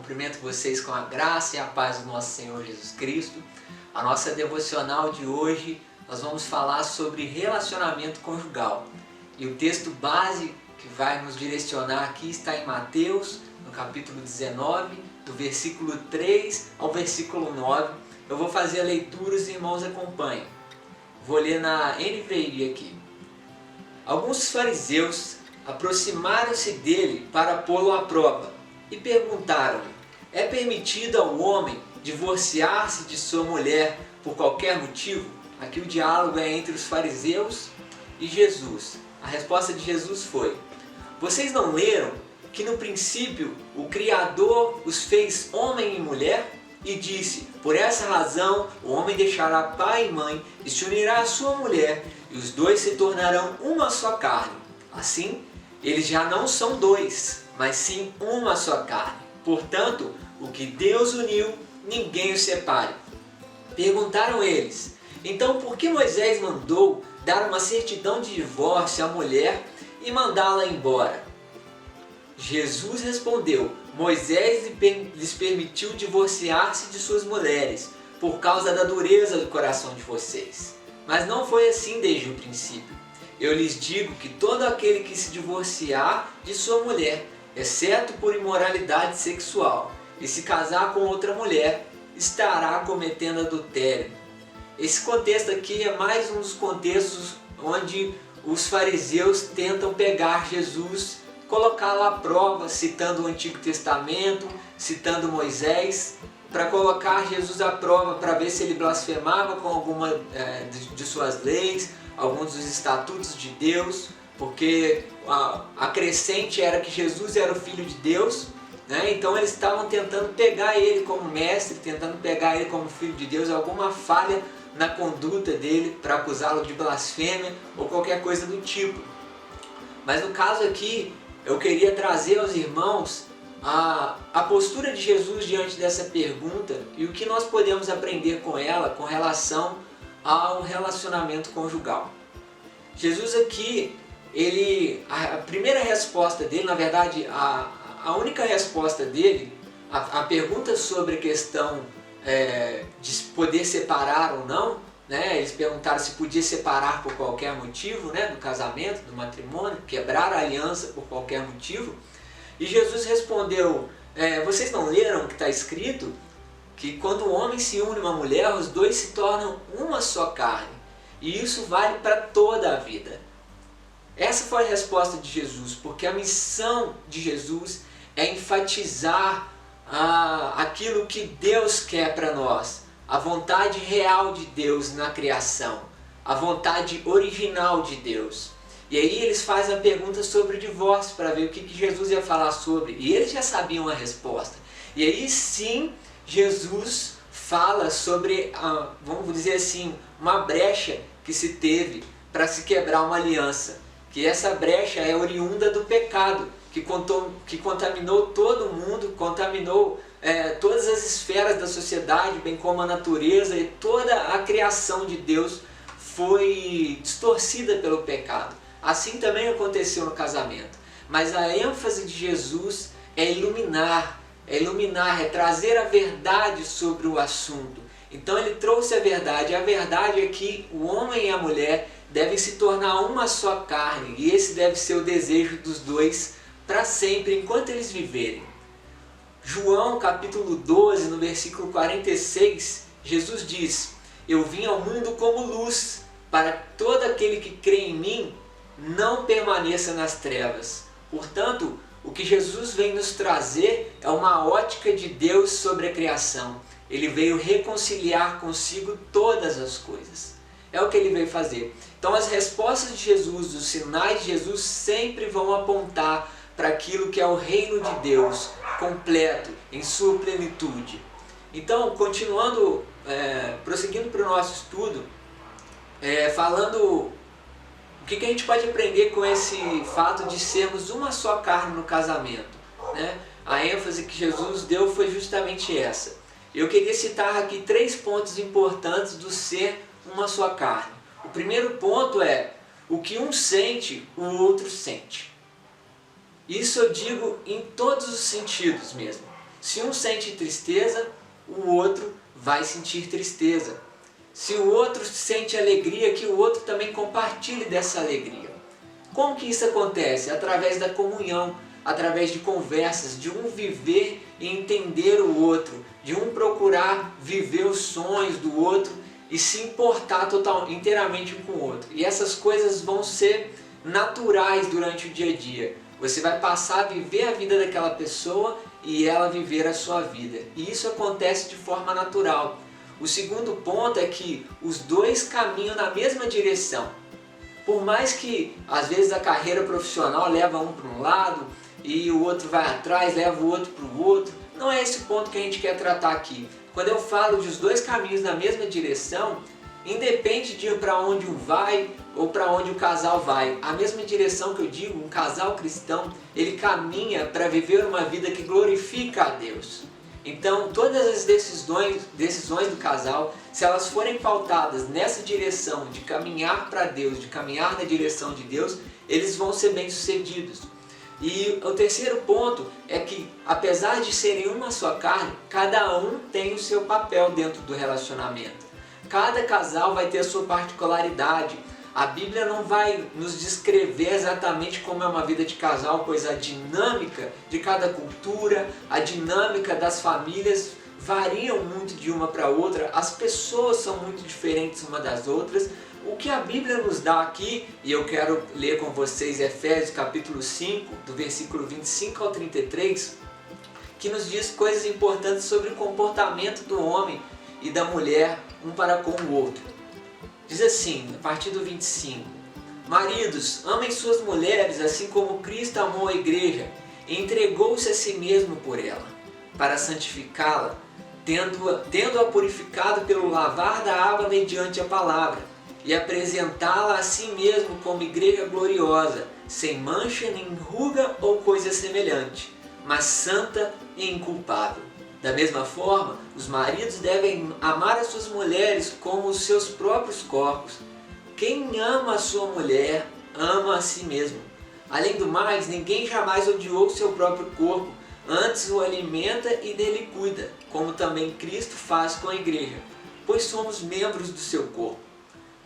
Cumprimento vocês com a graça e a paz do nosso Senhor Jesus Cristo. A nossa devocional de hoje, nós vamos falar sobre relacionamento conjugal. E o texto base que vai nos direcionar aqui está em Mateus, no capítulo 19, do versículo 3 ao versículo 9. Eu vou fazer a leitura, os irmãos acompanhem. Vou ler na NVI aqui. Alguns fariseus aproximaram-se dele para pô-lo à prova e perguntaram-lhe: é permitido ao homem divorciar-se de sua mulher por qualquer motivo? Aqui o diálogo é entre os fariseus e Jesus. A resposta de Jesus foi: vocês não leram que no princípio o Criador os fez homem e mulher? E disse: por essa razão o homem deixará pai e mãe e se unirá à sua mulher, e os dois se tornarão uma só carne. Assim, eles já não são dois, mas sim uma só carne. Portanto, o que Deus uniu, ninguém o separe. Perguntaram eles: então por que Moisés mandou dar uma certidão de divórcio à mulher e mandá-la embora? Jesus respondeu: Moisés lhes permitiu divorciar-se de suas mulheres, por causa da dureza do coração de vocês. Mas não foi assim desde o princípio. Eu lhes digo que todo aquele que se divorciar de sua mulher, exceto por imoralidade sexual, e se casar com outra mulher, estará cometendo adultério. Esse contexto aqui é mais um dos contextos onde os fariseus tentam pegar Jesus, colocá-lo à prova, citando o Antigo Testamento, citando Moisés, para colocar Jesus à prova, para ver se ele blasfemava com alguma de suas leis, alguns dos estatutos de Deus, porque a crescente era que Jesus era o Filho de Deus, né? Então eles estavam tentando pegar ele como mestre, tentando pegar ele como Filho de Deus, alguma falha na conduta dele para acusá-lo de blasfêmia ou qualquer coisa do tipo. Mas no caso aqui, eu queria trazer aos irmãos a postura de Jesus diante dessa pergunta e o que nós podemos aprender com ela com relação ao relacionamento conjugal. Jesus aqui, a primeira resposta dele, na verdade, a única resposta dele, a pergunta sobre a questão de poder separar ou não, né? Eles perguntaram se podia separar por qualquer motivo, né? Do casamento, do matrimônio, quebrar a aliança por qualquer motivo. E Jesus respondeu: vocês não leram o que está escrito? Que quando o homem se une a uma mulher, os dois se tornam uma só carne. E isso vale para toda a vida. Essa foi a resposta de Jesus, porque a missão de Jesus é enfatizar aquilo que Deus quer para nós, a vontade real de Deus na criação, a vontade original de Deus. E aí eles fazem a pergunta sobre o divórcio, para ver o que Jesus ia falar sobre, e eles já sabiam a resposta. E aí sim, Jesus fala sobre, vamos dizer assim, uma brecha que se teve para se quebrar uma aliança. Que essa brecha é oriunda do pecado, que contaminou todo mundo, contaminou todas as esferas da sociedade, bem como a natureza, e toda a criação de Deus foi distorcida pelo pecado. Assim também aconteceu no casamento. Mas a ênfase de Jesus é iluminar, é trazer a verdade sobre o assunto. Então ele trouxe a verdade é que o homem e a mulher devem se tornar uma só carne, e esse deve ser o desejo dos dois para sempre, enquanto eles viverem. João capítulo 12, no versículo 46, Jesus diz: eu vim ao mundo como luz, para que todo aquele que crê em mim não permaneça nas trevas. Portanto, o que Jesus vem nos trazer é uma ótica de Deus sobre a criação. Ele veio reconciliar consigo todas as coisas. É o que ele veio fazer. Então as respostas de Jesus, os sinais de Jesus sempre vão apontar para aquilo que é o reino de Deus, completo, em sua plenitude. Então, continuando, prosseguindo para o nosso estudo, falando o que a gente pode aprender com esse fato de sermos uma só carne no casamento, né? A ênfase que Jesus deu foi justamente essa. Eu queria citar aqui 3 pontos importantes do ser uma só carne. O primeiro ponto é: o que um sente, o outro sente. Isso eu digo em todos os sentidos mesmo. Se um sente tristeza, o outro vai sentir tristeza. Se o outro sente alegria, que o outro também compartilhe dessa alegria. Como que isso acontece? Através da comunhão, através de conversas, de um viver e entender o outro, de um procurar viver os sonhos do outro e se importar inteiramente um com o outro. E essas coisas vão ser naturais durante o dia a dia. Você vai passar a viver a vida daquela pessoa e ela viver a sua vida. E isso acontece de forma natural. O segundo ponto é que os dois caminham na mesma direção. Por mais que às vezes a carreira profissional leva um para um lado e o outro vai atrás, leva o outro para o outro, não é esse ponto que a gente quer tratar aqui. Quando eu falo de os dois caminhos na mesma direção, independe de para onde um vai ou para onde o casal vai. A mesma direção que eu digo, um casal cristão, ele caminha para viver uma vida que glorifica a Deus. Então, todas as decisões do casal, se elas forem pautadas nessa direção de caminhar para Deus, de caminhar na direção de Deus, eles vão ser bem-sucedidos. E o terceiro ponto é que, apesar de serem uma só carne, cada um tem o seu papel dentro do relacionamento. Cada casal vai ter a sua particularidade. A Bíblia não vai nos descrever exatamente como é uma vida de casal, pois a dinâmica de cada cultura, a dinâmica das famílias variam muito de uma para outra, as pessoas são muito diferentes uma das outras. O que a Bíblia nos dá aqui, e eu quero ler com vocês Efésios capítulo 5, do versículo 25 ao 33, que nos diz coisas importantes sobre o comportamento do homem e da mulher um para com o outro. Diz assim, a partir do 25: Maridos, amem suas mulheres assim como Cristo amou a igreja e entregou-se a si mesmo por ela, para santificá-la, tendo-a purificado pelo lavar da água mediante a palavra, e apresentá-la a si mesmo como igreja gloriosa, sem mancha, nem ruga ou coisa semelhante, mas santa e inculpável. Da mesma forma, os maridos devem amar as suas mulheres como os seus próprios corpos. Quem ama a sua mulher, ama a si mesmo. Além do mais, ninguém jamais odiou o seu próprio corpo, antes o alimenta e dele cuida, como também Cristo faz com a igreja, pois somos membros do seu corpo.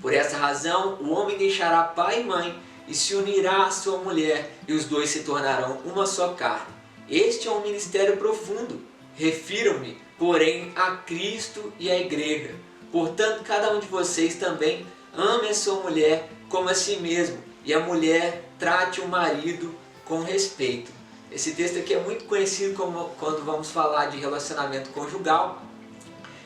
Por essa razão, o homem deixará pai e mãe e se unirá à sua mulher, e os dois se tornarão uma só carne. Este é um ministério profundo. Refiro-me, porém, a Cristo e à igreja. Portanto, cada um de vocês também ame a sua mulher como a si mesmo, e a mulher trate o marido com respeito. Esse texto aqui é muito conhecido quando vamos falar de relacionamento conjugal.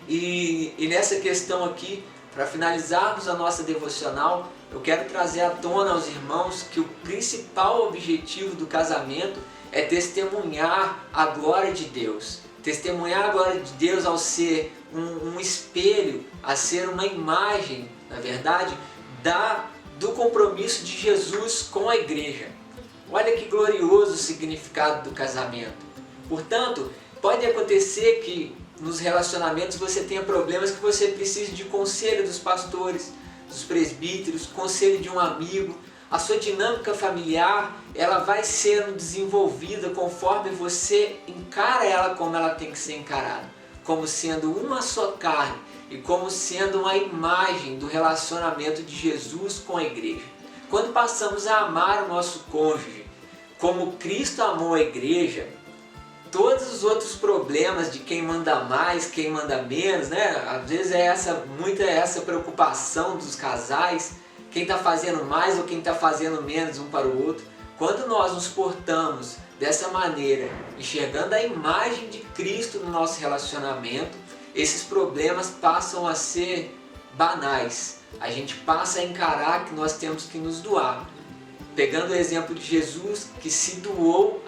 E nessa questão aqui, para finalizarmos a nossa devocional, eu quero trazer à tona aos irmãos que o principal objetivo do casamento é testemunhar a glória de Deus. Testemunhar a glória de Deus ao ser um espelho, a ser uma imagem, na verdade, do compromisso de Jesus com a igreja. Olha que glorioso o significado do casamento. Portanto, pode acontecer que nos relacionamentos você tenha problemas que você precise de conselho dos pastores, dos presbíteros, conselho de um amigo. A sua dinâmica familiar, ela vai sendo desenvolvida conforme você encara ela como ela tem que ser encarada, como sendo uma só carne e como sendo uma imagem do relacionamento de Jesus com a igreja. Quando passamos a amar o nosso cônjuge como Cristo amou a igreja, todos os outros problemas de quem manda mais, quem manda menos, né? Às vezes muita essa preocupação dos casais, quem está fazendo mais ou quem está fazendo menos um para o outro. Quando nós nos portamos dessa maneira, enxergando a imagem de Cristo no nosso relacionamento, esses problemas passam a ser banais. A gente passa a encarar que nós temos que nos doar. Pegando o exemplo de Jesus, que se doou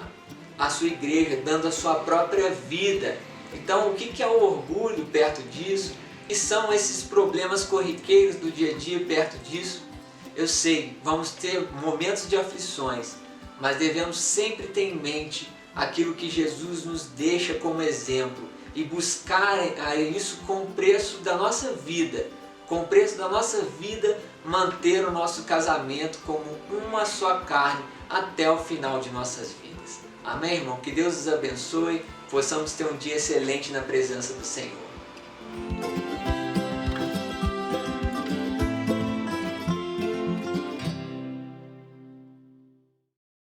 à sua igreja, dando a sua própria vida. Então, o que é o orgulho perto disso? E são esses problemas corriqueiros do dia a dia perto disso? Eu sei, vamos ter momentos de aflições, mas devemos sempre ter em mente aquilo que Jesus nos deixa como exemplo e buscar isso com o preço da nossa vida. Com o preço da nossa vida, manter o nosso casamento como uma só carne até o final de nossas vidas. Amém, irmão? Que Deus os abençoe, possamos ter um dia excelente na presença do Senhor.